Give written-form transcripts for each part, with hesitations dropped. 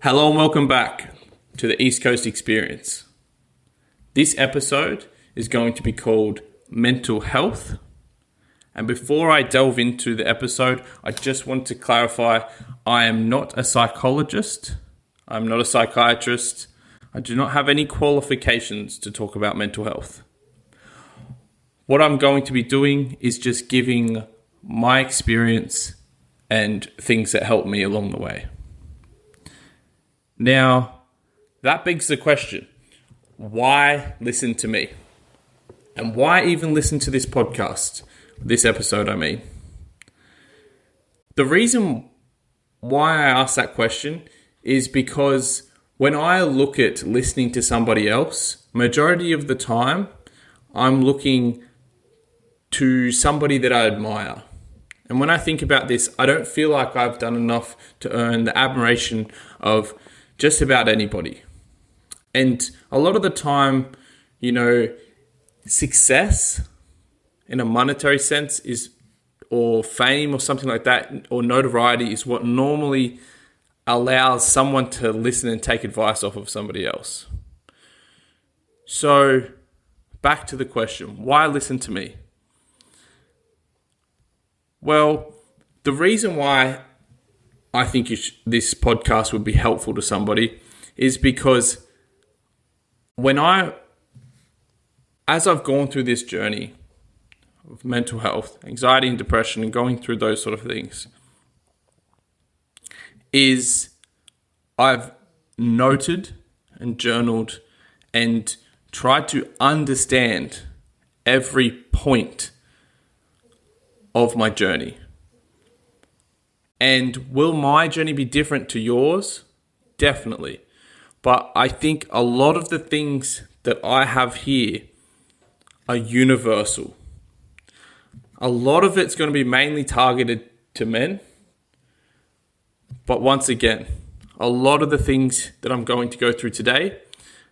Hello and welcome back to the East Coast Experience. This episode is going to be called Mental Health. And before I delve into the episode, I just want to clarify, I am not a psychologist. I'm not a psychiatrist. I do not have any qualifications to talk about mental health. What I'm going to be doing is just giving my experience and things that help me along the way. Now, that begs the question, why listen to me? And why even listen to this podcast? This episode, I mean. The reason why I ask that question is because when I look at listening to somebody else, majority of the time, I'm looking to somebody that I admire. And when I think about this, I don't feel like I've done enough to earn the admiration of just about anybody. And a lot of the time, success in a monetary sense or fame or something like that, or notoriety is what normally allows someone to listen and take advice off of somebody else. So back to the question, why listen to me? Well, the reason why I think this podcast would be helpful to somebody is because as I've gone through this journey of mental health, anxiety and depression, and going through those sort of things, is I've noted and journaled and tried to understand every point of my journey. And will my journey be different to yours? Definitely. But I think a lot of the things that I have here are universal. A lot of it's going to be mainly targeted to men. But once again, a lot of the things that I'm going to go through today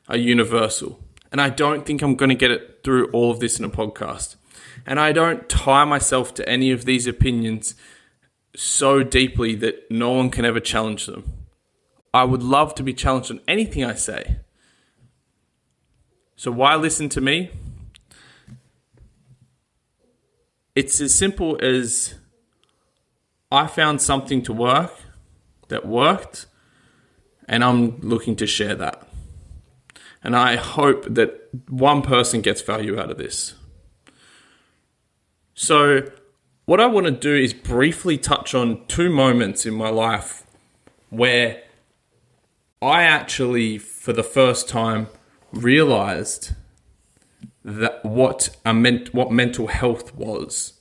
are universal. And I don't think I'm going to get it through all of this in a podcast. And I don't tie myself to any of these opinions so deeply that no one can ever challenge them. I would love to be challenged on anything I say. So why listen to me? It's as simple as I found something to work that worked, and I'm looking to share that. And I hope that one person gets value out of this. So what I want to do is briefly touch on two moments in my life where I actually, for the first time, realized that what mental health was.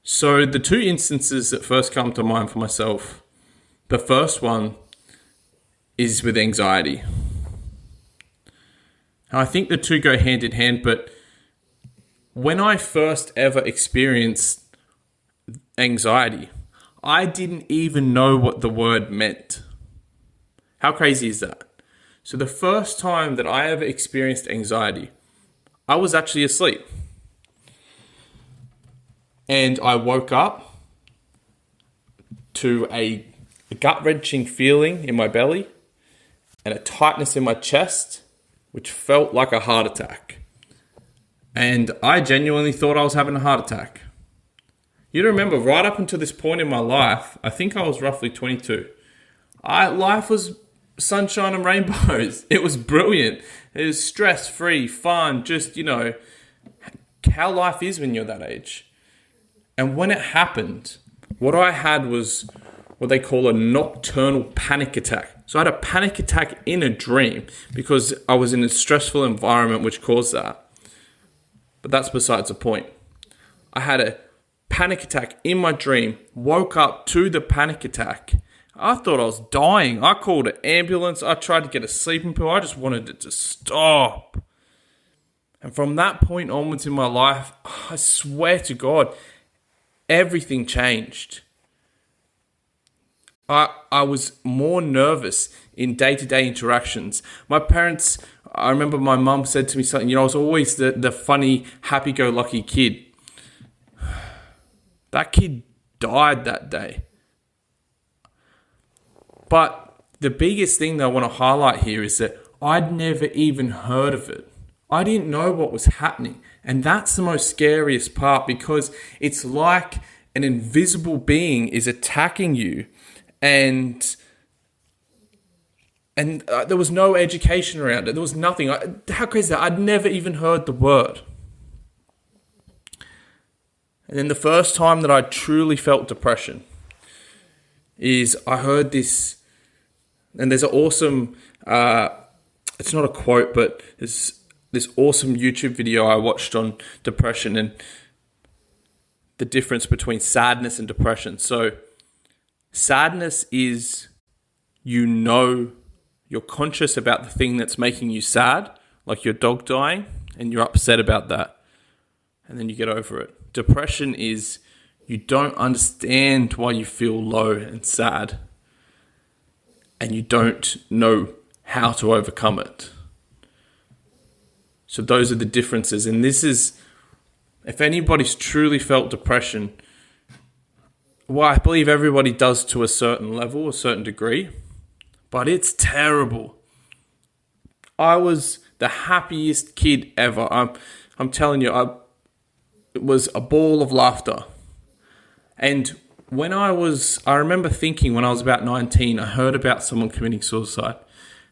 So the two instances that first come to mind for myself, the first one is with anxiety. Now, I think the two go hand in hand, but when I first ever experienced anxiety, I didn't even know what the word meant. How crazy is that? So the first time that I ever experienced anxiety, I was actually asleep. And I woke up to a gut-wrenching feeling in my belly and a tightness in my chest, which felt like a heart attack. And I genuinely thought I was having a heart attack. You remember, right up until this point in my life, I think I was roughly 22. Life was sunshine and rainbows. It was brilliant. It was stress-free, fun, just, how life is when you're that age. And when it happened, what I had was what they call a nocturnal panic attack. So I had a panic attack in a dream because I was in a stressful environment which caused that. But that's besides the point. I had a panic attack in my dream, woke up to the panic attack. I thought I was dying. I called an ambulance. I tried to get a sleeping pill. I just wanted it to stop. And from that point onwards in my life, I swear to God, everything changed. I was more nervous in day-to-day interactions. My parents, I remember my mum said to me something, I was always the funny, happy-go-lucky kid. That kid died that day. But the biggest thing that I want to highlight here is that I'd never even heard of it. I didn't know what was happening. And that's the most scariest part, because it's like an invisible being is attacking you, and there was no education around it. There was nothing. How crazy is that? I'd never even heard the word. And then the first time that I truly felt depression is I heard this, and there's an awesome, it's not a quote, but there's this awesome YouTube video I watched on depression and the difference between sadness and depression. So sadness is, you're conscious about the thing that's making you sad, like your dog dying, and you're upset about that, and then you get over it. Depression is, you don't understand why you feel low and sad, and you don't know how to overcome it. So those are the differences. And this is, if anybody's truly felt depression, well, I believe everybody does to a certain level, a certain degree, but it's terrible. I was the happiest kid ever. I'm telling you, it was a ball of laughter. And I remember thinking when I was about 19, I heard about someone committing suicide,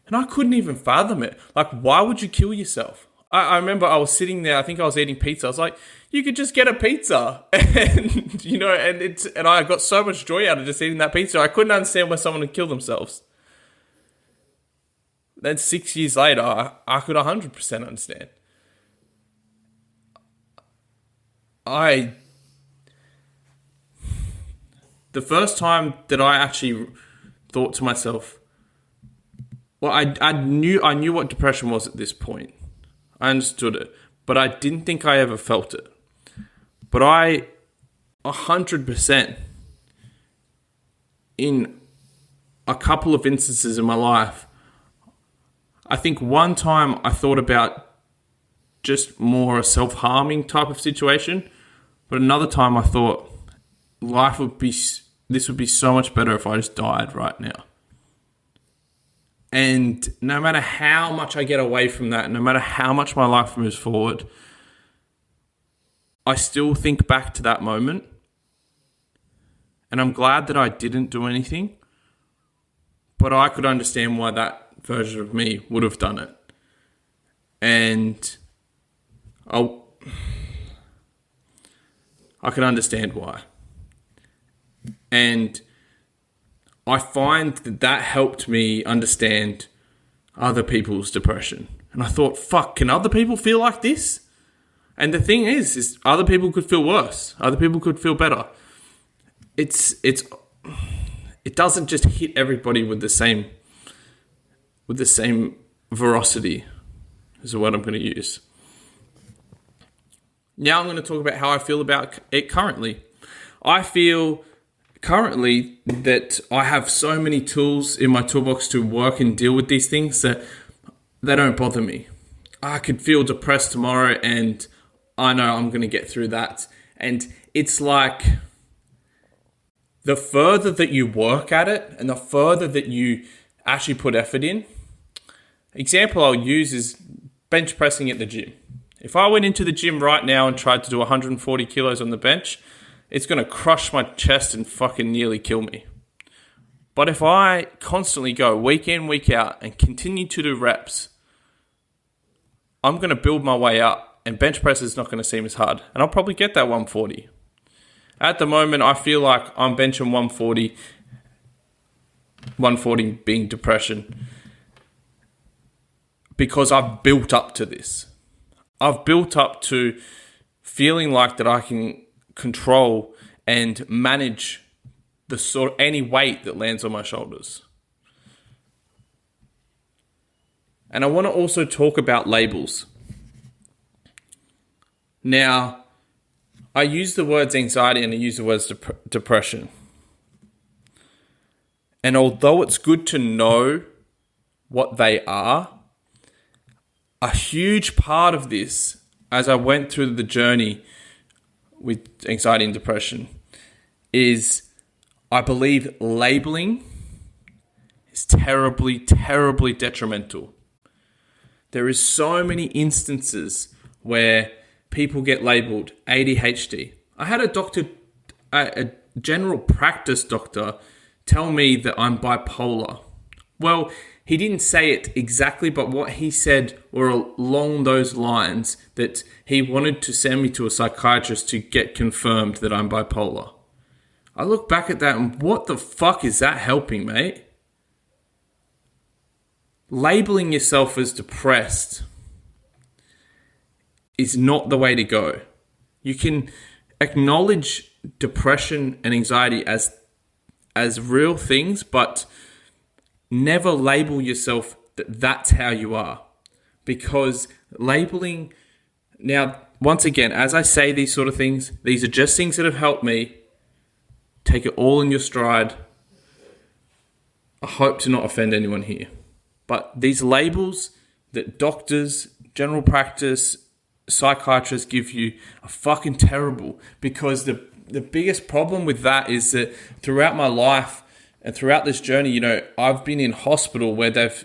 and I couldn't even fathom it. Like, why would you kill yourself? I remember I was sitting there, I think I was eating pizza. I was like, you could just get a pizza. And, and I got so much joy out of just eating that pizza. I couldn't understand why someone would kill themselves. Then 6 years later, I could 100% understand. The first time that I actually thought to myself, well, I knew what depression was at this point. I understood it, but I didn't think I ever felt it. But 100%, in a couple of instances in my life, I think one time I thought about just more a self-harming type of situation, but another time I thought this would be so much better if I just died right now. And no matter how much I get away from that, no matter how much my life moves forward, I still think back to that moment. And I'm glad that I didn't do anything, but I could understand why that version of me would have done it. And I can understand why. And I find that helped me understand other people's depression. And I thought, fuck, can other people feel like this? And the thing is other people could feel worse. Other people could feel better. It doesn't just hit everybody with the same veracity, is the word I'm going to use. Now I'm going to talk about how I feel about it currently. I feel currently that I have so many tools in my toolbox to work and deal with these things that they don't bother me. I could feel depressed tomorrow and I know I'm going to get through that. And it's like the further that you work at it and the further that you actually put effort in. Example I'll use is bench pressing at the gym. If I went into the gym right now and tried to do 140 kilos on the bench, it's going to crush my chest and fucking nearly kill me. But if I constantly go week in, week out and continue to do reps, I'm going to build my way up and bench press is not going to seem as hard. And I'll probably get that 140. At the moment, I feel like I'm benching 140 being depression, because I've built up to this. I've built up to feeling like that I can control and manage the sort of any weight that lands on my shoulders. And I want to also talk about labels. Now, I use the words anxiety and I use the words depression. And although it's good to know what they are, a huge part of this, as I went through the journey with anxiety and depression, is I believe labeling is terribly, terribly detrimental. There is so many instances where people get labeled ADHD. I had a general practice doctor tell me that I'm bipolar. Well, he didn't say it exactly, but what he said were along those lines, that he wanted to send me to a psychiatrist to get confirmed that I'm bipolar. I look back at that and what the fuck is that helping, mate? Labeling yourself as depressed is not the way to go. You can acknowledge depression and anxiety as real things, but never label yourself that that's how you are. Because labeling... Now, once again, as I say these sort of things, these are just things that have helped me. Take it all in your stride. I hope to not offend anyone here. But these labels that doctors, general practice, psychiatrists give you are fucking terrible, because the biggest problem with that is that throughout my life and throughout this journey, I've been in hospital where they've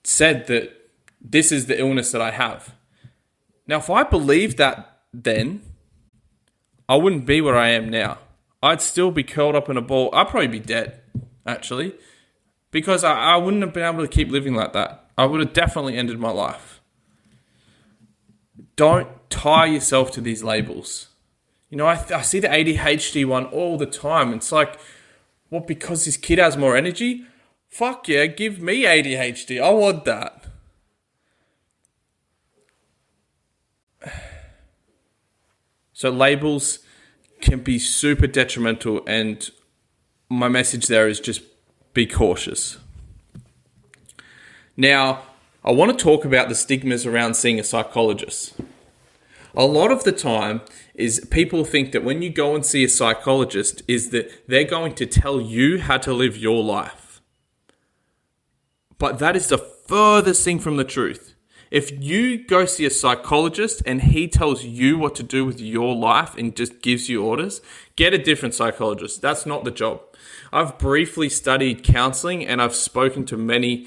said that this is the illness that I have. Now, if I believed that then, I wouldn't be where I am now. I'd still be curled up in a ball. I'd probably be dead, actually, because I wouldn't have been able to keep living like that. I would have definitely ended my life. Don't tie yourself to these labels. I see the ADHD one all the time. It's like, what, because this kid has more energy? Fuck yeah, give me ADHD. I want that. So labels can be super detrimental, and my message there is just be cautious. Now, I want to talk about the stigmas around seeing a psychologist. A lot of the time is people think that when you go and see a psychologist is that they're going to tell you how to live your life. But that is the furthest thing from the truth. If you go see a psychologist and he tells you what to do with your life and just gives you orders, get a different psychologist. That's not the job. I've briefly studied counseling and I've spoken to many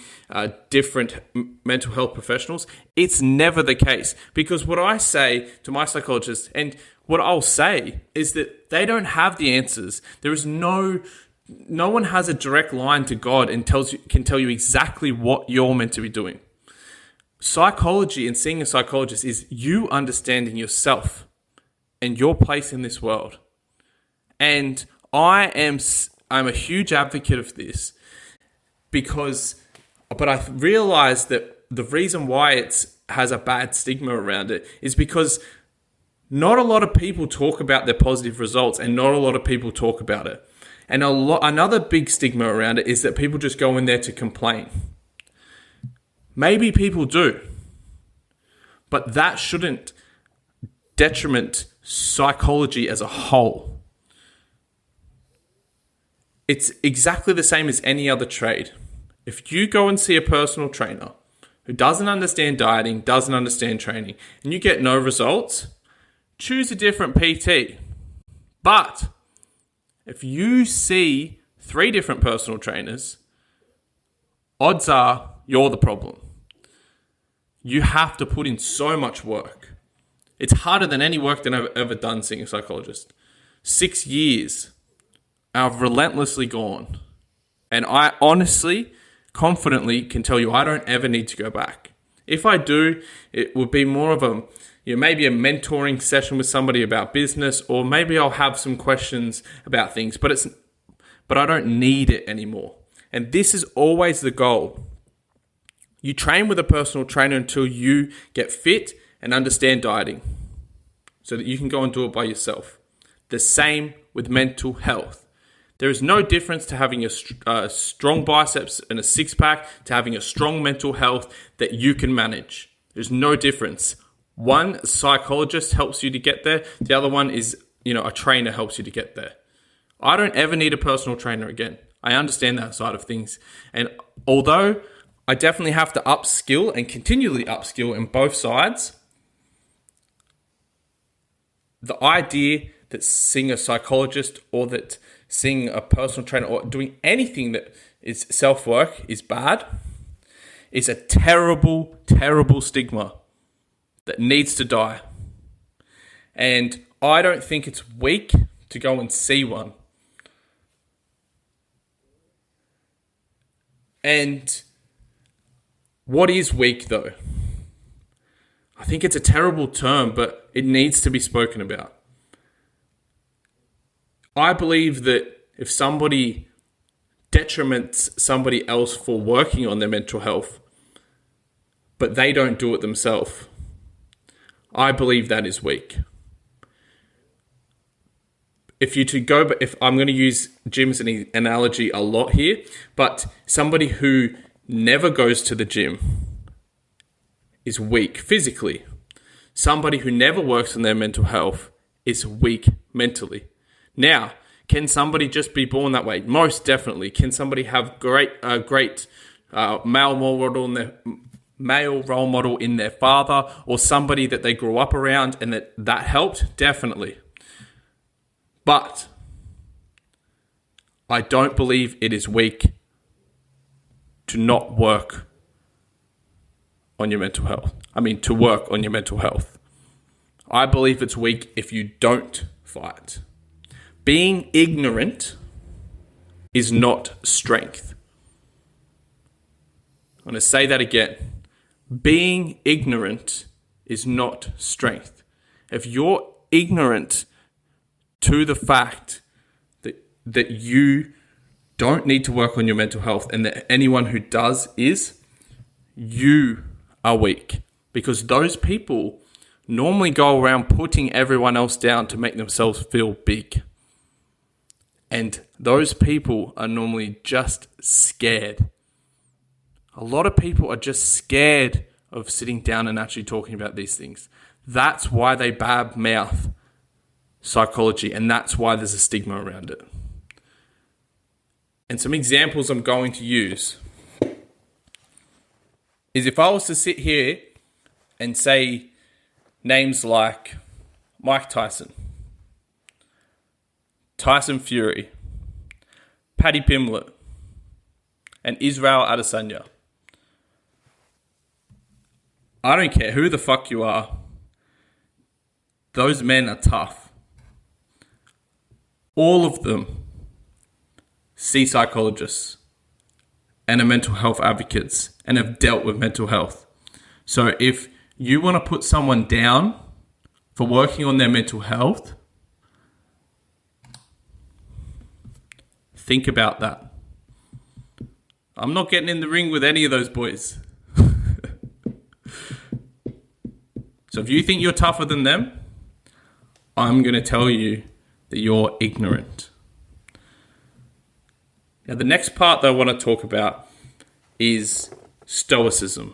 different mental health professionals. It's never the case, because what I say to my psychologist and what I'll say is that they don't have the answers. There is no one has a direct line to God and can tell you exactly what you're meant to be doing. Psychology and seeing a psychologist is you understanding yourself and your place in this world. And I'm a huge advocate of this but I realized that the reason why it has a bad stigma around it is because not a lot of people talk about their positive results, and not a lot of people talk about it. And another big stigma around it is that people just go in there to complain. Maybe people do, but that shouldn't detriment psychology as a whole. It's exactly the same as any other trade. If you go and see a personal trainer who doesn't understand dieting, doesn't understand training, and you get no results, choose a different PT. But if you see 3 different personal trainers, odds are you're the problem. You have to put in so much work. It's harder than any work that I've ever done seeing a psychologist. 6 years, I've relentlessly gone. And I honestly, confidently can tell you I don't ever need to go back. If I do, it would be more of maybe a mentoring session with somebody about business, or maybe I'll have some questions about things, but I don't need it anymore. And this is always the goal. You train with a personal trainer until you get fit and understand dieting, so that you can go and do it by yourself. The same with mental health. There is no difference to having a strong biceps and a six-pack to having a strong mental health that you can manage. There's no difference. One psychologist helps you to get there. The other one is, a trainer helps you to get there. I don't ever need a personal trainer again. I understand that side of things. And although I definitely have to upskill and continually upskill in both sides, the idea that seeing a psychologist or that seeing a personal trainer or doing anything that is self-work is bad is a terrible, terrible stigma that needs to die. And I don't think it's weak to go and see one. And what is weak, though? I think it's a terrible term, but it needs to be spoken about. I believe that if somebody detriments somebody else for working on their mental health, but they don't do it themselves, I believe that is weak. If I'm going to use gym as an analogy a lot here, but somebody who never goes to the gym is weak physically. Somebody who never works on their mental health is weak mentally. Now, can somebody just be born that way? Most definitely. Can somebody have great male role model in their father, or somebody that they grew up around and that helped? Definitely. But I don't believe it is weak to not work on your mental health. To work on your mental health. I believe it's weak if you don't fight. Being ignorant is not strength. I'm going to say that again. Being ignorant is not strength. If you're ignorant to the fact that you don't need to work on your mental health, and that anyone who does is, you are weak. Because those people normally go around putting everyone else down to make themselves feel big. And those people are normally just scared. A lot of people are just scared of sitting down and actually talking about these things. That's why they bad mouth psychology, and that's why there's a stigma around it. And some examples I'm going to use is if I was to sit here and say names like Mike Tyson, Tyson Fury, Paddy Pimblett, and Israel Adesanya. I don't care who the fuck you are. Those men are tough. All of them see psychologists and are mental health advocates and have dealt with mental health. So if you want to put someone down for working on their mental health, think about that. I'm not getting in the ring with any of those boys. So if you think you're tougher than them, I'm going to tell you that you're ignorant. Now, the next part that I want to talk about is stoicism.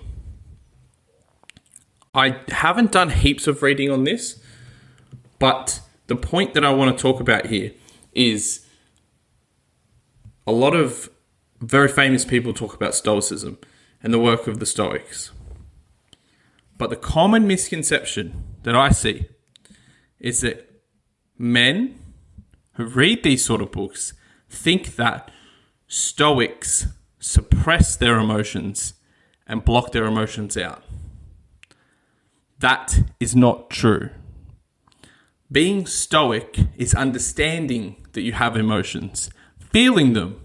I haven't done heaps of reading on this, but the point that I want to talk about here is a lot of very famous people talk about stoicism and the work of the Stoics. But the common misconception that I see is that men who read these sort of books think that Stoics suppress their emotions and block their emotions out. That is not true. Being Stoic is understanding that you have emotions, feeling them,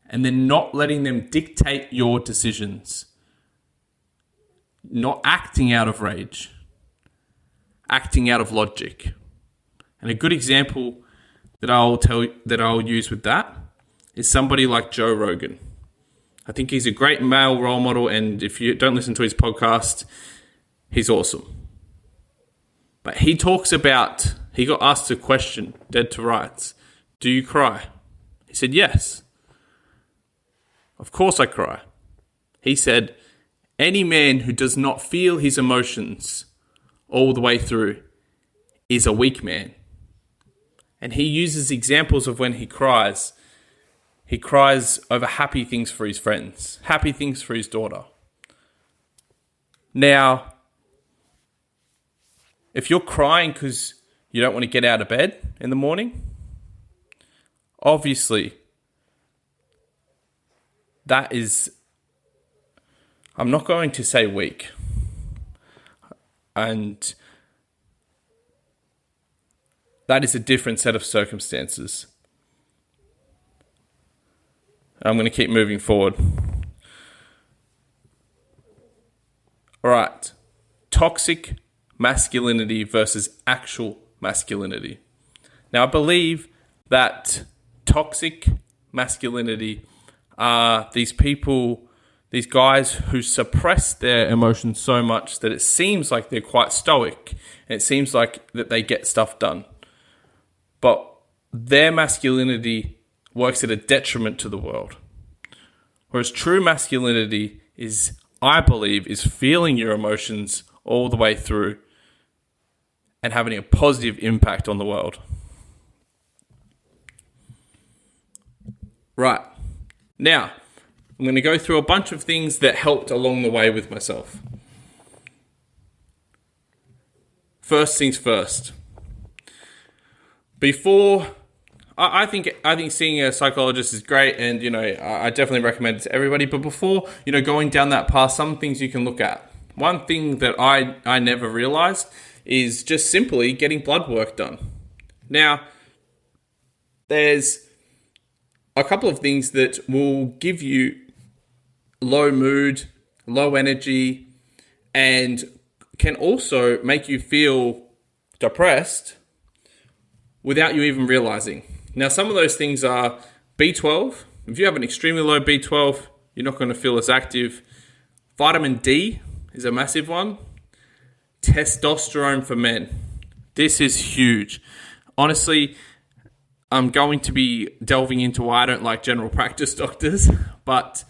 and then not letting them dictate your decisions. Not acting out of rage, acting out of logic. And a good example that I'll use with that is somebody like Joe Rogan. I think he's a great male role model, and if you don't listen to his podcast, he's awesome. But he talks about, he got asked a question, dead to rights. Do you cry? He said, yes. Of course I cry. He said, any man who does not feel his emotions all the way through is a weak man. And he uses examples of when he cries. He cries over happy things for his friends, happy things for his daughter. Now, if you're crying because you don't want to get out of bed in the morning, obviously that is, I'm not going to say weak. And that is a different set of circumstances. I'm going to keep moving forward. All right. Toxic masculinity versus actual masculinity. Now, I believe that toxic masculinity are these people, these guys who suppress their emotions so much that it seems like they're quite stoic and it seems like that they get stuff done. But their masculinity works at a detriment to the world. Whereas true masculinity is, I believe, is feeling your emotions all the way through and having a positive impact on the world. Right. Now, I'm going to go through a bunch of things that helped along the way with myself. First things first. I think seeing a psychologist is great, and I definitely recommend it to everybody. But before going down that path, some things you can look at. One thing that I never realized is just simply getting blood work done. Now, there's a couple of things that will give you low mood, low energy, and can also make you feel depressed without you even realizing. Now, some of those things are B12. If you have an extremely low B12, you're not going to feel as active. Vitamin D is a massive one. Testosterone for men. This is huge. Honestly, I'm going to be delving into why I don't like general practice doctors, but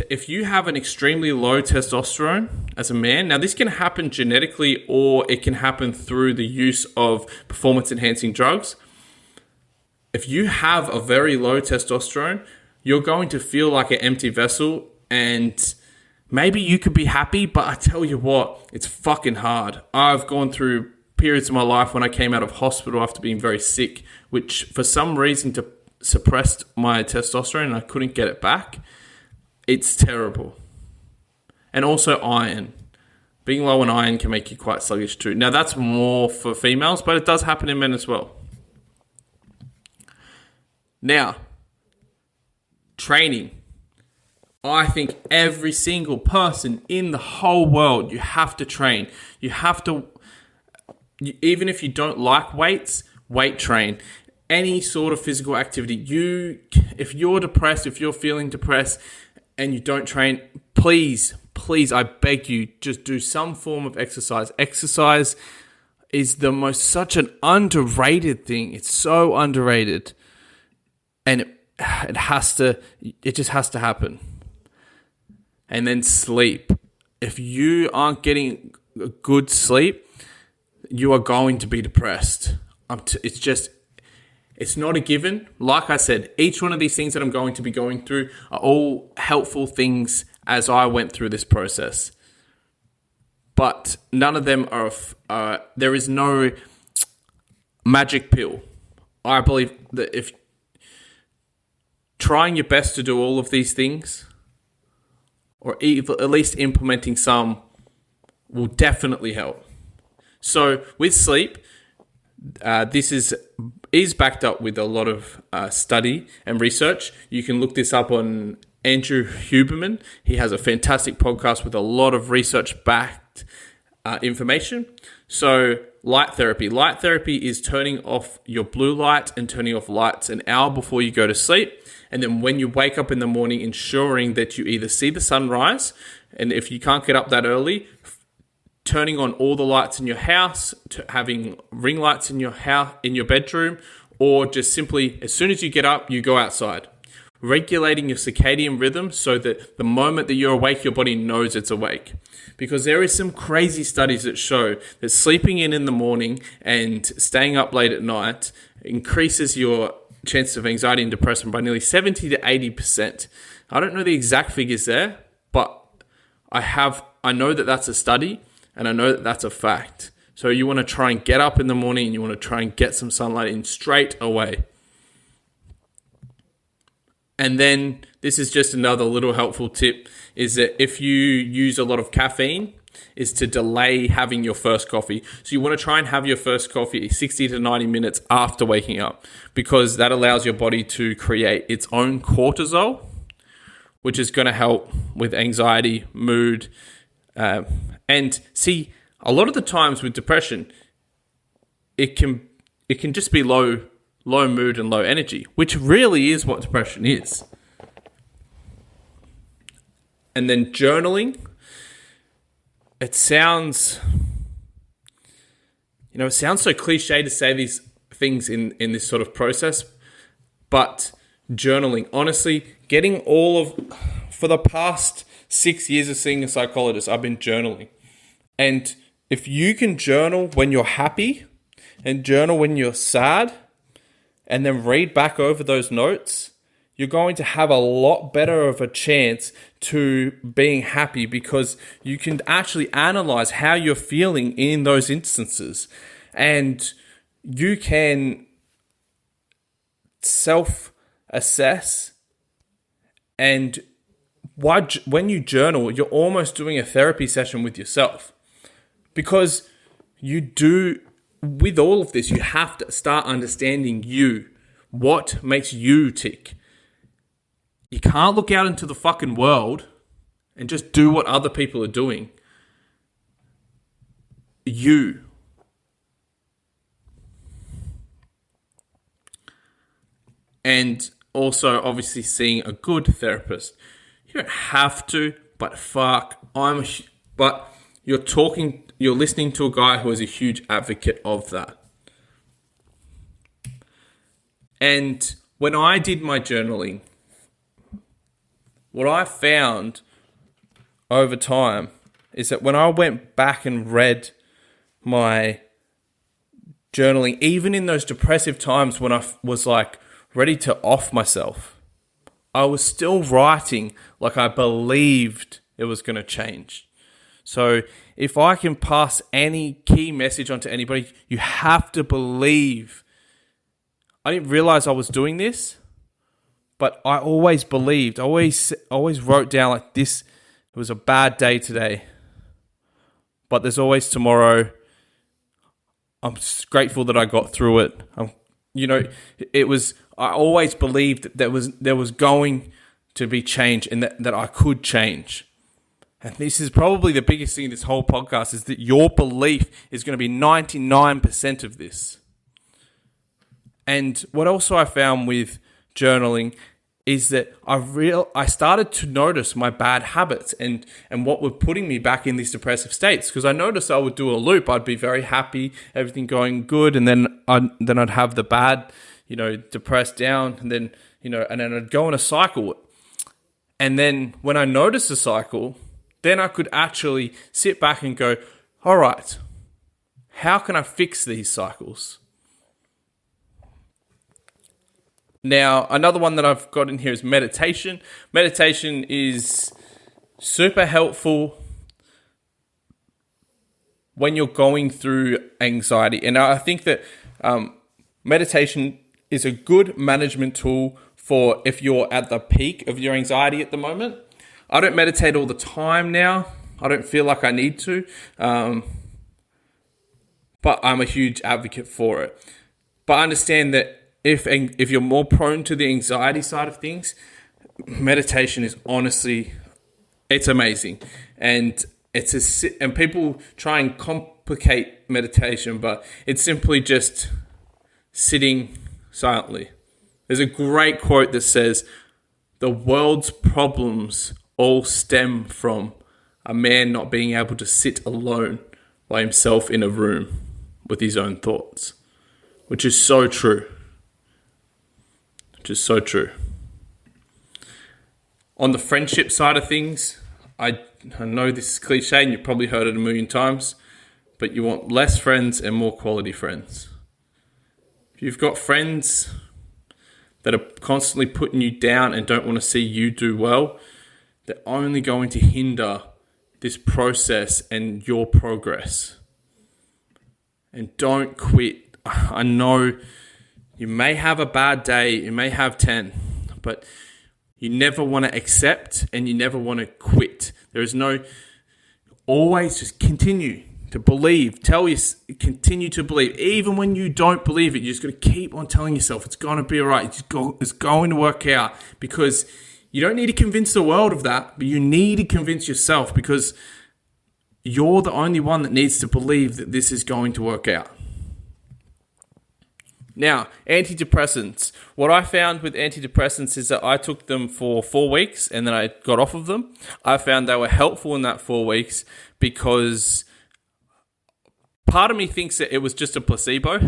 if you have an extremely low testosterone as a man, now this can happen genetically or it can happen through the use of performance-enhancing drugs. If you have a very low testosterone, you're going to feel like an empty vessel, and maybe you could be happy, but I tell you what, it's fucking hard. I've gone through periods of my life when I came out of hospital after being very sick, which for some reason suppressed my testosterone and I couldn't get it back. It's terrible. And also iron. Being low in iron can make you quite sluggish too. Now that's more for females, but it does happen in men as well. Now, training. I think every single person in the whole world, you have to train. You have to, even if you don't like weights, weight train. Any sort of physical activity. If you're depressed, if you're feeling depressed and you don't train, please, I beg you, just do some form of exercise. Exercise is such an underrated thing. It's so underrated. And it just has to happen. And then sleep. If you aren't getting a good sleep, you are going to be depressed. It's not a given. Like I said, each one of these things that I'm going to be going through are all helpful things as I went through this process. But none of them are, there is no magic pill. I believe that if trying your best to do all of these things, or at least implementing some, will definitely help. So with sleep, this is backed up with a lot of study and research. You can look this up on Andrew Huberman. He has a fantastic podcast with a lot of research-backed information. So light therapy. Light therapy is turning off your blue light and turning off lights an hour before you go to sleep. And then when you wake up in the morning, ensuring that you either see the sunrise, and if you can't get up that early, turning on all the lights in your house, having ring lights in your house, in your bedroom, or just simply as soon as you get up, you go outside. Regulating your circadian rhythm so that the moment that you're awake, your body knows it's awake. Because there is some crazy studies that show that sleeping in the morning and staying up late at night increases your chances of anxiety and depression by nearly 70 to 80%. I don't know the exact figures there, but I know that that's a study, and I know that that's a fact. So you want to try and get up in the morning and you want to try and get some sunlight in straight away. And then this is just another little helpful tip, is that if you use a lot of caffeine, is to delay having your first coffee. So you want to try and have your first coffee 60 to 90 minutes after waking up, because that allows your body to create its own cortisol, which is going to help with anxiety, mood. And see, a lot of the times with depression, it can just be low mood and low energy, which really is what depression is. And then journaling, it sounds so cliche to say these things in this sort of process, but journaling, honestly, for the past 6 years of seeing a psychologist, I've been journaling. And if you can journal when you're happy and journal when you're sad, and then read back over those notes, you're going to have a lot better of a chance to being happy, because you can actually analyze how you're feeling in those instances. And you can self-assess. And when you journal, you're almost doing a therapy session with yourself. Because with all of this, you have to start understanding what makes you tick. You can't look out into the fucking world and just do what other people are doing. And also, obviously, seeing a good therapist. You don't have to, but you're listening to a guy who is a huge advocate of that. And when I did my journaling, what I found over time is that when I went back and read my journaling, even in those depressive times when I was like ready to off myself, I was still writing like I believed it was going to change. So if I can pass any key message on to anybody, you have to believe. I didn't realize I was doing this, but I always believed. I always wrote down like this. It was a bad day today, but there's always tomorrow. I'm grateful that I got through it. I always believed that there was going to be change, and that I could change. And this is probably the biggest thing in this whole podcast, is that your belief is going to be 99% of this. And what also I found with journaling is that I started to notice my bad habits and what were putting me back in these depressive states. Because I noticed I would do a loop. I'd be very happy, everything going good, and then I'd have the bad, depressed down, and then I'd go in a cycle. And then when I noticed the cycle, then I could actually sit back and go, all right, how can I fix these cycles? Now, another one that I've got in here is meditation. Meditation is super helpful when you're going through anxiety. And I think that meditation is a good management tool for if you're at the peak of your anxiety at the moment. I don't meditate all the time now. I don't feel like I need to. But I'm a huge advocate for it. But I understand that if you're more prone to the anxiety side of things, meditation is honestly, it's amazing. And and people try and complicate meditation, but it's simply just sitting silently. There's a great quote that says, "The world's problems all stem from a man not being able to sit alone by himself in a room with his own thoughts," which is so true. Which is so true. On the friendship side of things, I know this is cliche and you've probably heard it a million times, but you want less friends and more quality friends. If you've got friends that are constantly putting you down and don't want to see you do well, they're only going to hinder this process and your progress. And don't quit. I know you may have a bad day, you may have 10, but You never want to accept and you never want to quit. There is no, always just continue to believe. Continue to believe. Even when you don't believe it, you just got to keep on telling yourself it's going to be all right. It's going to work out, because you don't need to convince the world of that, but you need to convince yourself, because you're the only one that needs to believe that this is going to work out. Now, antidepressants. What I found with antidepressants is that I took them for 4 weeks and then I got off of them. I found they were helpful in that 4 weeks because part of me thinks that it was just a placebo,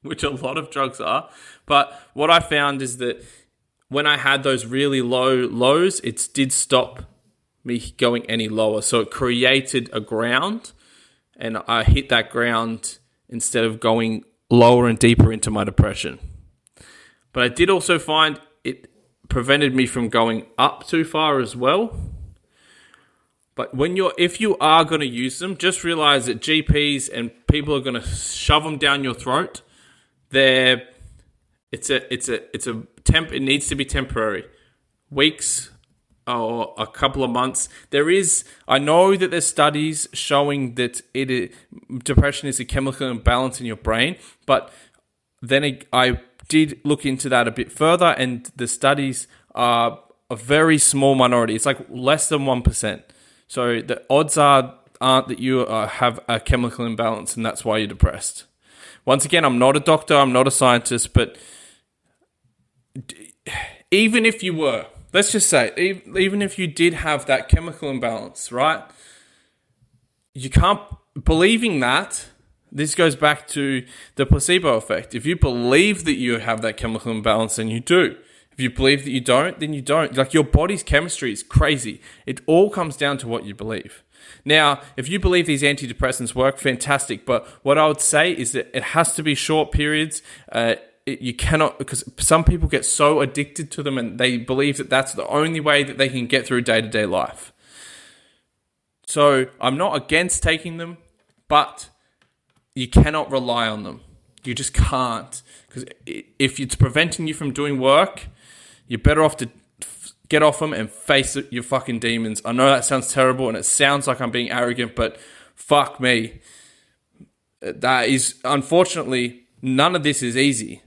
which a lot of drugs are. But what I found is that when I had those really low lows, it did stop me going any lower. So it created a ground, and I hit that ground instead of going lower and deeper into my depression. But I did also find it prevented me from going up too far as well. But if you are going to use them, just realize that GPs and people are going to shove them down your throat. It needs to be temporary. Weeks or a couple of months. I know that there's studies showing that depression is a chemical imbalance in your brain, but then I did look into that a bit further, and the studies are a very small minority. It's like less than 1%. So the odds aren't that you have a chemical imbalance and that's why you're depressed. Once again, I'm not a doctor, I'm not a scientist, but even if you were, let's just say, even if you did have that chemical imbalance, right? You can't, believing that, this goes back to the placebo effect. If you believe that you have that chemical imbalance, then you do. If you believe that you don't, then you don't. Like, your body's chemistry is crazy. It all comes down to what you believe. Now, if you believe these antidepressants work, fantastic. But what I would say is that it has to be short periods. You cannot, because some people get so addicted to them and they believe that that's the only way that they can get through day-to-day life. So I'm not against taking them, but you cannot rely on them. You just can't. Because if it's preventing you from doing work, you're better off to get off them and face your fucking demons. I know that sounds terrible and it sounds like I'm being arrogant, but fuck me. That is, unfortunately, none of this is easy.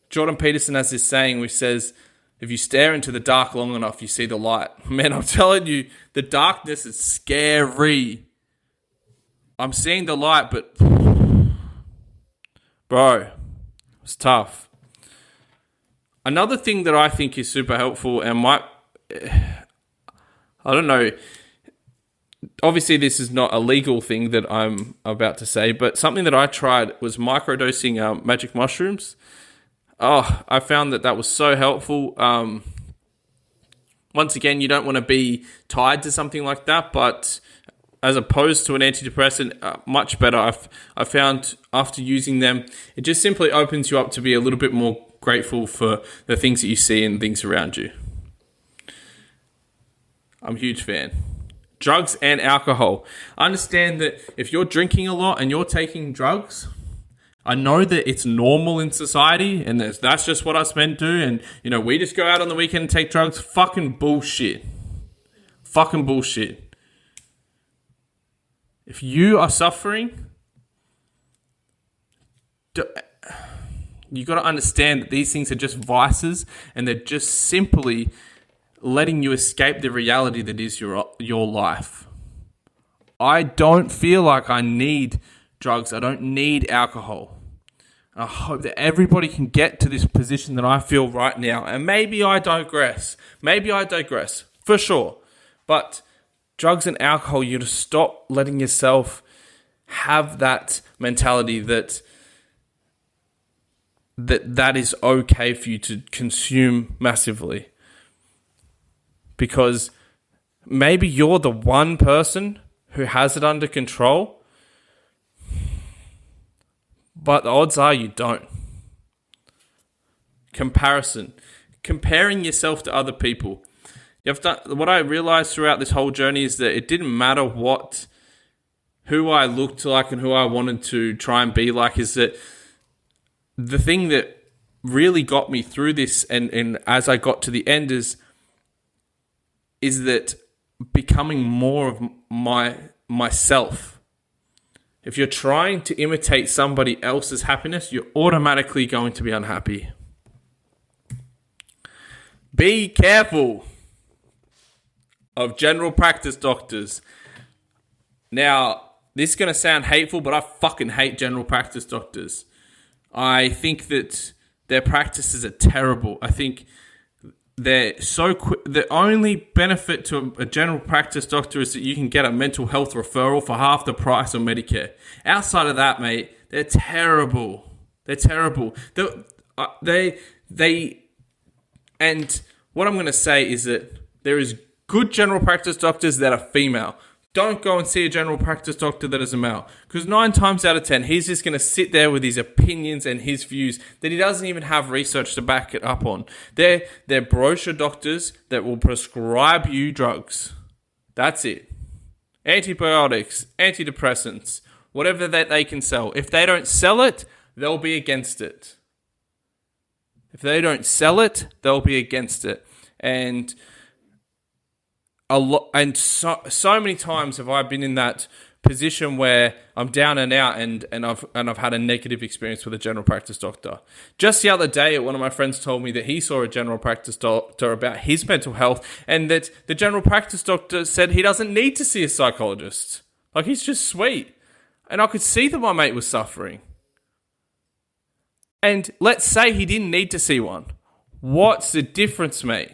Jordan Peterson has this saying which says, if you stare into the dark long enough, you see the light. Man, I'm telling you, the darkness is scary. I'm seeing the light, but bro, it's tough. Another thing that I think is super helpful and I don't know, obviously this is not a legal thing that I'm about to say, but something that I tried was microdosing magic mushrooms. Oh, I found that was so helpful. Once again, you don't want to be tied to something like that, but as opposed to an antidepressant, much better. I found after using them, it just simply opens you up to be a little bit more grateful for the things that you see and things around you. I'm a huge fan. Drugs and alcohol. I understand that if you're drinking a lot and you're taking drugs, I know that it's normal in society and that's just what us men do. And, we just go out on the weekend and take drugs. Fucking bullshit. Fucking bullshit. If you are suffering, you got to understand that these things are just vices and they're just simply letting you escape the reality that is your life. I don't feel like I need drugs. I don't need alcohol. I hope that everybody can get to this position that I feel right now. And maybe I digress. For sure. But drugs and alcohol, you got to stop letting yourself have that mentality that is okay for you to consume massively. Because maybe you're the one person who has it under control, but the odds are you don't. Comparing yourself to other people. What I realized throughout this whole journey is that it didn't matter who I looked like and who I wanted to try and be like, is that the thing that really got me through this, and as I got to the end, is that becoming more of myself. If you're trying to imitate somebody else's happiness, you're automatically going to be unhappy. Be careful of general practice doctors. Now, this is going to sound hateful, but I fucking hate general practice doctors. I think that their practices are terrible. I think they're so quick. The only benefit to a general practice doctor is that you can get a mental health referral for half the price of Medicare. Outside of that, mate, they're terrible. They're terrible. And what I'm going to say is that there is good general practice doctors that are female. Don't go and see a general practice doctor that is a male. Because 9 times out of 10, he's just going to sit there with his opinions and his views that he doesn't even have research to back it up on. They're brochure doctors that will prescribe you drugs. That's it. Antibiotics, antidepressants, whatever that they can sell. If they don't sell it, they'll be against it. If they don't sell it, they'll be against it. And so many times have I been in that position where I'm down and out, and I've had a negative experience with a general practice doctor. Just the other day, one of my friends told me that he saw a general practice doctor about his mental health, and that the general practice doctor said he doesn't need to see a psychologist. Like, he's just sweet. And I could see that my mate was suffering. And let's say he didn't need to see one. What's the difference, mate?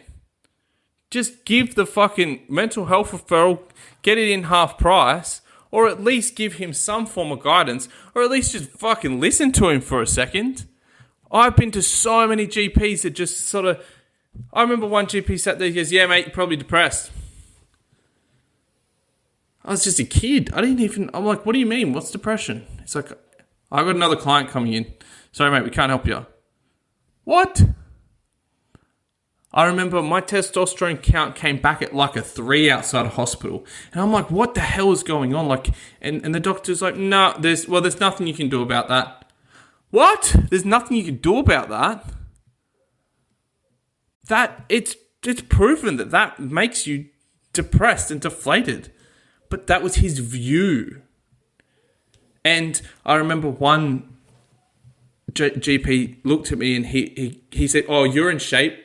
Just give the fucking mental health referral, get it in half price, or at least give him some form of guidance, or at least just fucking listen to him for a second. I've been to so many GPs that just sort of... I remember one GP sat there and goes, yeah, mate, you're probably depressed. I was just a kid. I'm like, what do you mean? What's depression? It's like, I got another client coming in. Sorry, mate, we can't help you. What? I remember my testosterone count came back at like a 3 outside of hospital. And I'm like, what the hell is going on? Like, and the doctor's like, no, there's nothing you can do about that. What? There's nothing you can do about that? It's proven that makes you depressed and deflated. But that was his view. And I remember one GP looked at me and he said, oh, you're in shape.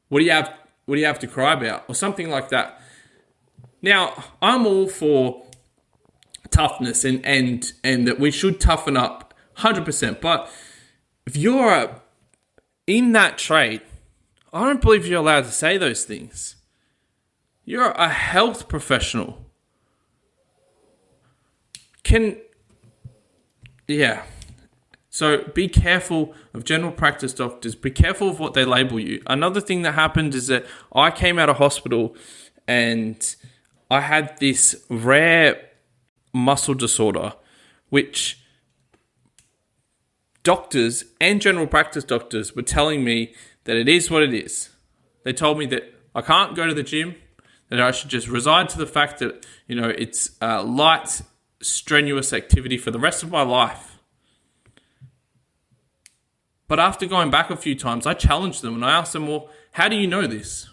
What do you have to cry about? Or something like that. Now, I'm all for toughness and that we should toughen up 100%. But if you're in that trade, I don't believe you're allowed to say those things. You're a health professional. So be careful of general practice doctors. Be careful of what they label you. Another thing that happened is that I came out of hospital and I had this rare muscle disorder, which doctors and general practice doctors were telling me that it is what it is. They told me that I can't go to the gym, that I should just resign to the fact that, it's light, strenuous activity for the rest of my life. But after going back a few times, I challenged them and I asked them, well, how do you know this?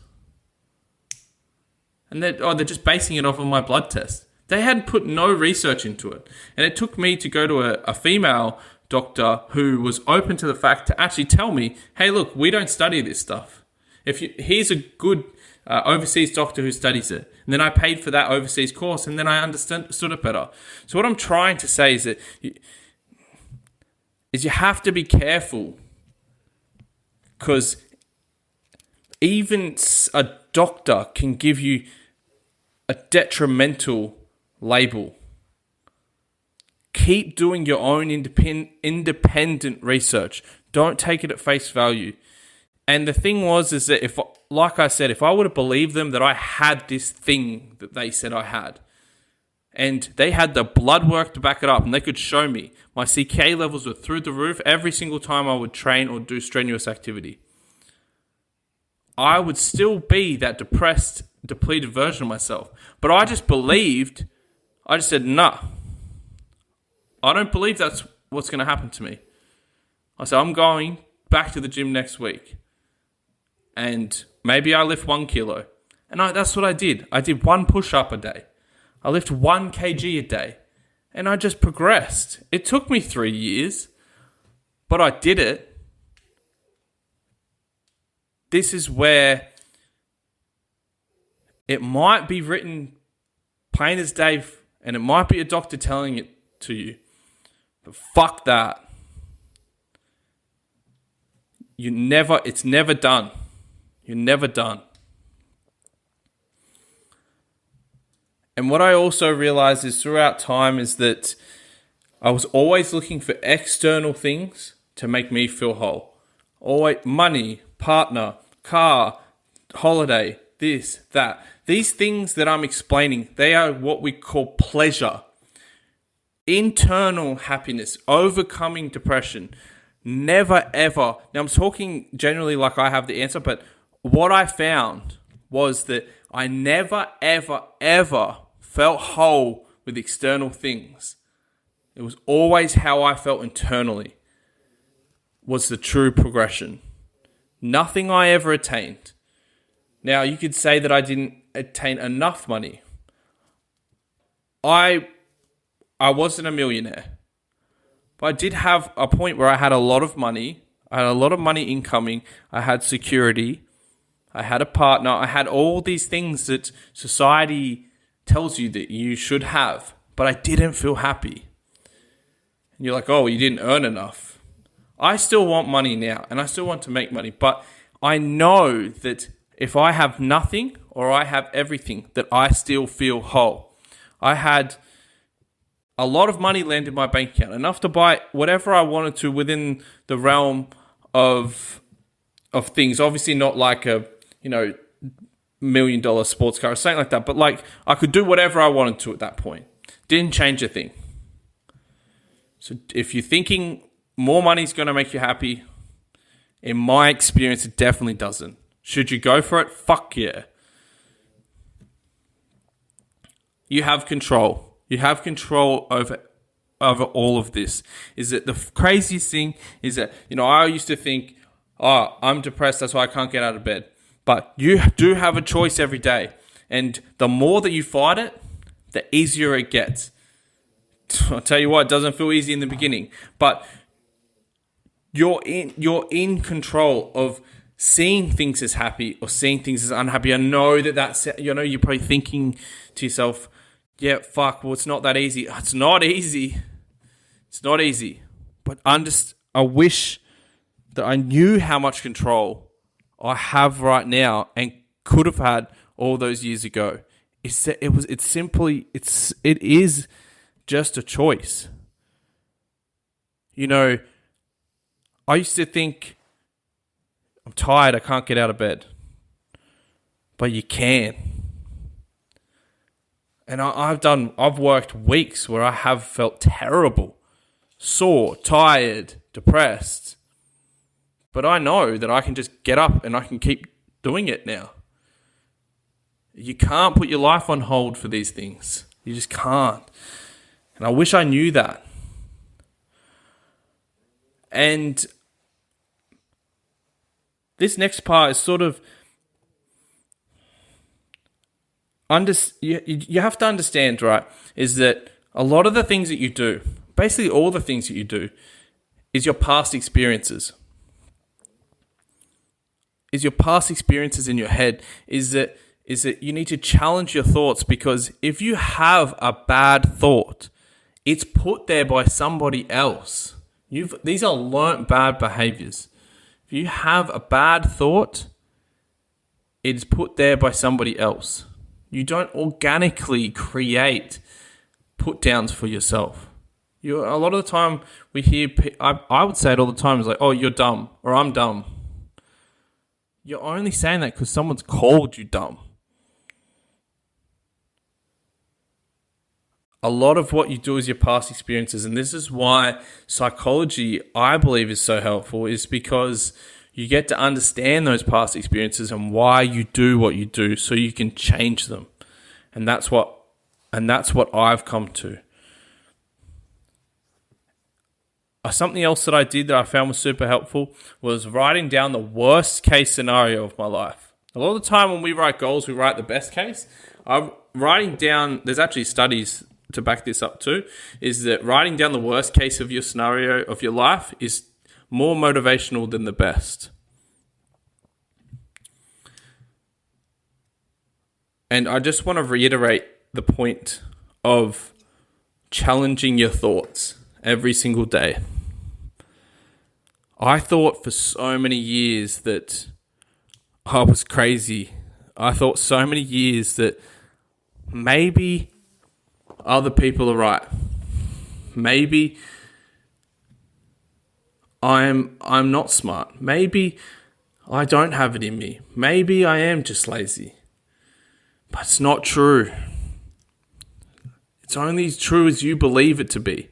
And they're just basing it off of my blood test. They had put no research into it. And it took me to go to a female doctor who was open to the fact to actually tell me, hey, look, we don't study this stuff. Here's a good overseas doctor who studies it. And then I paid for that overseas course and then I understood it better. So what I'm trying to say is that you have to be careful. Because even a doctor can give you a detrimental label. Keep doing your own independent research. Don't take it at face value. And the thing is that if I would have believed them that I had this thing that they said I had, and they had the blood work to back it up, and they could show me my CK levels were through the roof every single time I would train or do strenuous activity, I would still be that depressed, depleted version of myself. But I just said, nah, I don't believe that's what's going to happen to me. I said, I'm going back to the gym next week. And maybe I lift 1 kilo. And that's what I did. I did 1 push-up a day. I lift 1 kg a day. And I just progressed. It took me 3 years, but I did it. This is where it might be written plain as day, and it might be a doctor telling it to you. But fuck that. It's never done. You're never done. And what I also realized is throughout time is that I was always looking for external things to make me feel whole. Always money, partner, car, holiday, this, that. These things that I'm explaining, they are what we call pleasure. Internal happiness, overcoming depression. Never ever. Now I'm talking generally like I have the answer, but what I found was that I never, ever, ever felt whole with external things. It was always how I felt internally was the true progression. Nothing I ever attained. Now, you could say that I didn't attain enough money. I wasn't a millionaire. But I did have a point where I had a lot of money. I had a lot of money incoming. I had security. I had a partner. I had all these things that society tells you that you should have. But I didn't feel happy. And you're like, oh, you didn't earn enough. I still want money now. And I still want to make money. But I know that if I have nothing or I have everything, that I still feel whole. I had a lot of money land in my bank account, enough to buy whatever I wanted to within the realm of things. Obviously not like a, $1 million sports car or something like that, but like I could do whatever I wanted to at that point. Didn't change a thing. So if you're thinking more money is going to make you happy, in my experience, it definitely doesn't. Should you go for it? Fuck yeah. You have control. You have control over all of this. Is that the craziest thing is that, I used to think, oh, I'm depressed, that's why I can't get out of bed. But you do have a choice every day. And the more that you fight it, the easier it gets. I'll tell you what, it doesn't feel easy in the beginning. But you're in control of seeing things as happy or seeing things as unhappy. I know that's, you're probably thinking to yourself, yeah, fuck, well, it's not that easy. It's not easy. It's not easy. But I wish that I knew how much control I have right now and could have had all those years ago. It is just a choice. I used to think, I'm tired, I can't get out of bed. But you can. And I've worked weeks where I have felt terrible, sore, tired, depressed. But I know that I can just get up and I can keep doing it now. You can't put your life on hold for these things. You just can't. And I wish I knew that. And this next part is sort of you have to understand, right, is that a lot of the things that you do, basically all the things that you do, is your past experiences. Is your past experiences in your head. Is that you need to challenge your thoughts, because if you have a bad thought, it's put there by somebody else. These are learnt bad behaviors. If you have a bad thought, it's put there by somebody else. You don't organically create put downs for yourself. A lot of the time we hear, I would say it all the time, it's like, oh, you're dumb, or I'm dumb. You're only saying that because someone's called you dumb. A lot of what you do is your past experiences, and this is why psychology, I believe, is so helpful, is because you get to understand those past experiences and why you do what you do, so you can change them. And that's what I've come to. something else that I did that I found was super helpful was writing down the worst case scenario of my life. A lot of the time when we write goals, we write the best case. I'm writing down, there's actually studies to back this up too, is that writing down the worst case of your scenario of your life is more motivational than the best. And I just want to reiterate the point of challenging your thoughts every single day. I thought for so many years that I was crazy. I thought so many years that maybe other people are right. Maybe I'm not smart. Maybe I don't have it in me. Maybe I am just lazy. But it's not true. It's only as true as you believe it to be.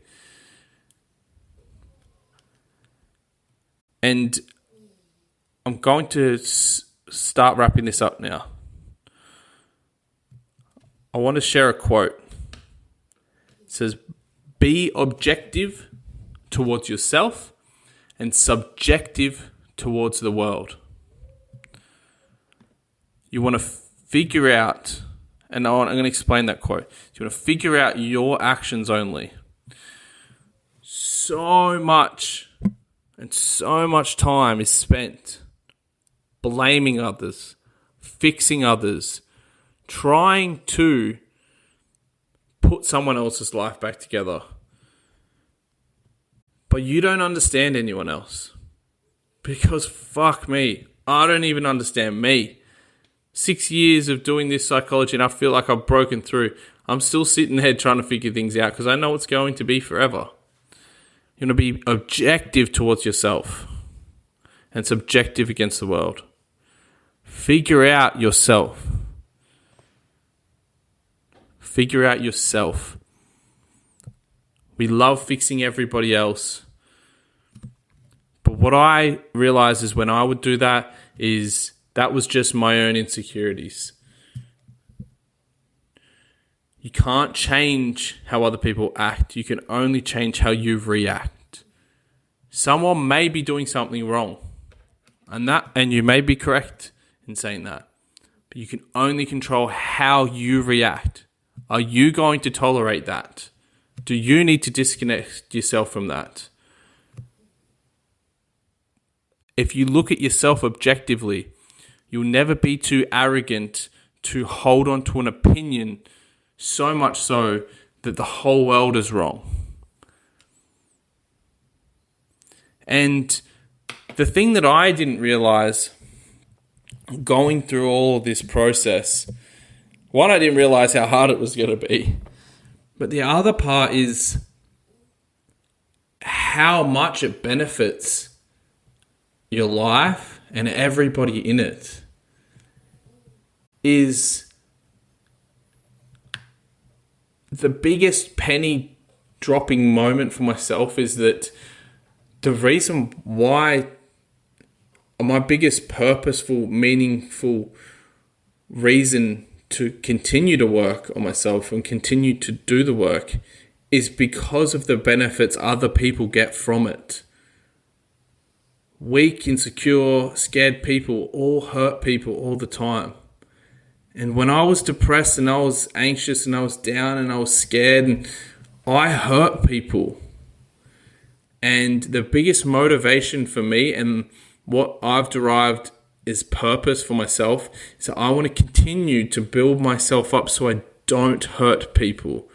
And I'm going to start wrapping this up now. I want to share a quote. It says, be objective towards yourself and subjective towards the world. You want to figure out, and I'm going to explain that quote. You want to figure out your actions only. So much time is spent blaming others, fixing others, trying to put someone else's life back together. But you don't understand anyone else. Because fuck me, I don't even understand me. 6 years of doing this psychology and I feel like I've broken through. I'm still sitting there trying to figure things out because I know it's going to be forever. You're going to be objective towards yourself and subjective against the world. Figure out yourself. Figure out yourself. We love fixing everybody else. But what I realized is when I would do that is that was just my own insecurities. You can't change how other people act. You can only change how you react. Someone may be doing something wrong. And you may be correct in saying that. But you can only control how you react. Are you going to tolerate that? Do you need to disconnect yourself from that? If you look at yourself objectively, you'll never be too arrogant to hold on to an opinion so much so that the whole world is wrong. And the thing that I didn't realize going through all of this process, one, I didn't realize how hard it was going to be. But the other part is how much it benefits your life and everybody in it. Is the biggest penny dropping moment for myself is that the reason why my biggest purposeful, meaningful reason to continue to work on myself and continue to do the work is because of the benefits other people get from it. Weak, insecure, scared people all hurt people all the time. And when I was depressed and I was anxious and I was down and I was scared, and I hurt people. And the biggest motivation for me and what I've derived is purpose for myself. So I want to continue to build myself up so I don't hurt people.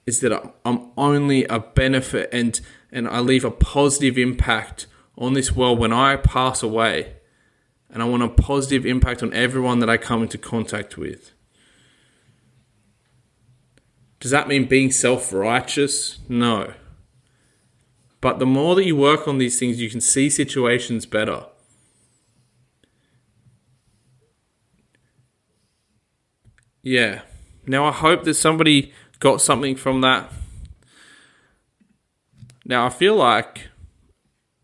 Is that I'm only a benefit and I leave a positive impact on this world when I pass away. And I want a positive impact on everyone that I come into contact with. Does that mean being self-righteous? No. But the more that you work on these things, you can see situations better. Yeah. Now I hope that somebody got something from that. Now I feel like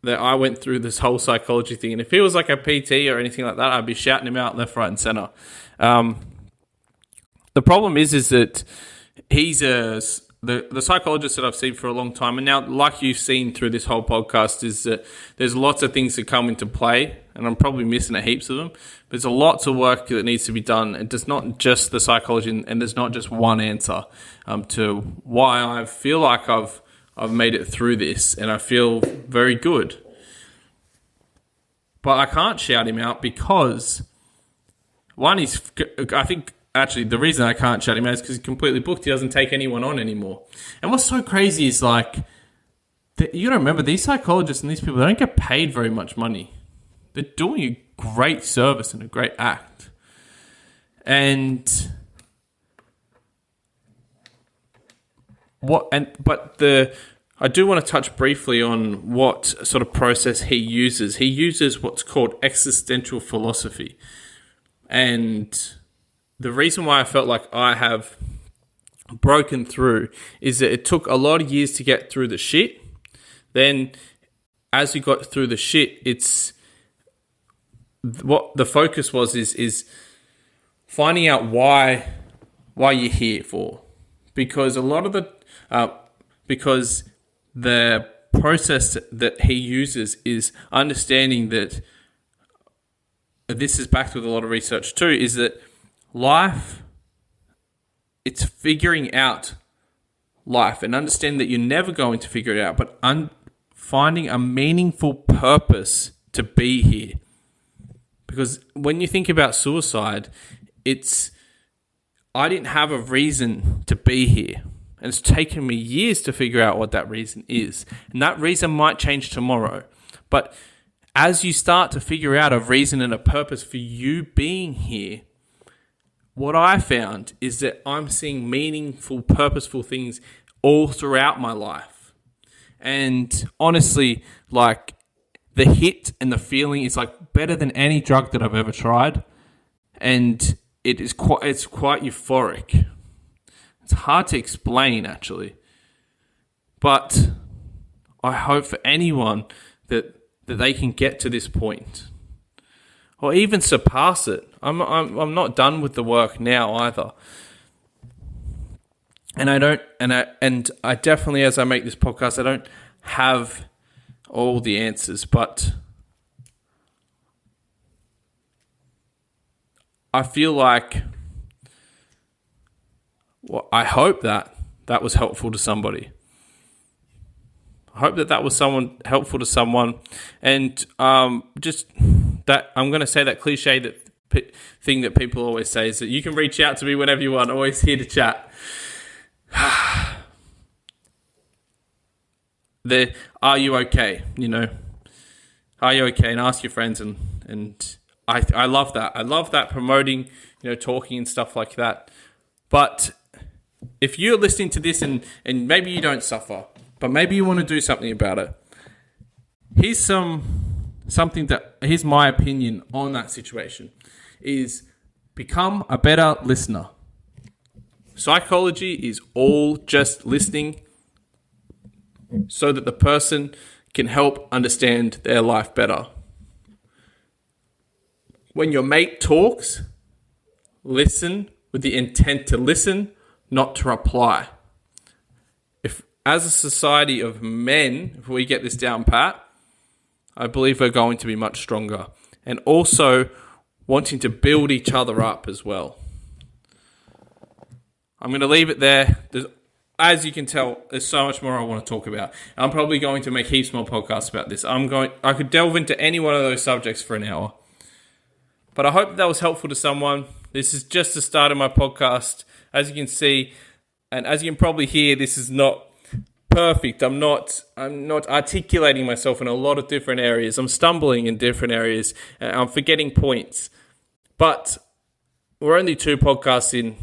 that I went through this whole psychology thing, and if he was like a PT or anything like that, I'd be shouting him out left, right, and center. The problem is that he's a the psychologist that I've seen for a long time, and now like you've seen through this whole podcast, is that there's lots of things that come into play, and I'm probably missing a heaps of them. There's a lots of work that needs to be done. It's not just the psychology, and there's not just one answer to why I feel like I've made it through this, and I feel very good. But I can't shout him out because one, I think actually the reason I can't shout him out is because he's completely booked. He doesn't take anyone on anymore. And what's so crazy is like, you got to remember, these psychologists and these people, they don't get paid very much money. They're doing a great service and a great act. I do want to touch briefly on what sort of process he uses. He uses what's called existential philosophy. And the reason why I felt like I have broken through is that it took a lot of years to get through the shit. Then as you got through the shit, it's what the focus was is finding out why you're here for. Because a lot of the process that he uses is understanding that, this is backed with a lot of research too, is that life, it's figuring out life and understand that you're never going to figure it out, but finding a meaningful purpose to be here. Because when you think about suicide, I didn't have a reason to be here. And it's taken me years to figure out what that reason is. And that reason might change tomorrow. But as you start to figure out a reason and a purpose for you being here, what I found is that I'm seeing meaningful, purposeful things all throughout my life. And honestly, like, the hit and the feeling is like better than any drug that I've ever tried. And it's quite euphoric. It's hard to explain, actually. But I hope for anyone that they can get to this point, or even surpass it. I'm not done with the work now either. And I definitely, as I make this podcast, I don't have all the answers, but I feel like, well, I hope that was helpful to somebody. I hope that was helpful to someone. And just that, I'm going to say that cliche thing that people always say is that you can reach out to me whenever you want. Always here to chat. Are you okay? Are you okay? And ask your friends. And I love that. I love that, promoting, talking and stuff like that. But if you're listening to this and maybe you don't suffer, but maybe you want to do something about it, here's my opinion on that situation, is become a better listener. Psychology is all just listening so that the person can help understand their life better. When your mate talks, listen with the intent to listen, not to reply. If, as a society of men, if we get this down pat, I believe we're going to be much stronger. And also wanting to build each other up as well. I'm going to leave it there. As you can tell, there's so much more I want to talk about. I'm probably going to make heaps more podcasts about this. I could delve into any one of those subjects for an hour. But I hope that was helpful to someone. This is just the start of my podcast. As you can see, and as you can probably hear, this is not perfect. I'm not articulating myself in a lot of different areas. I'm stumbling in different areas. I'm forgetting points. But we're only 2 podcasts in,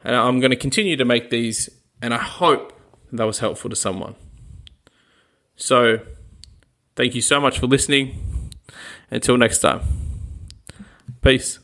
and I'm going to continue to make these, and I hope that was helpful to someone. So, thank you so much for listening. Until next time. Peace.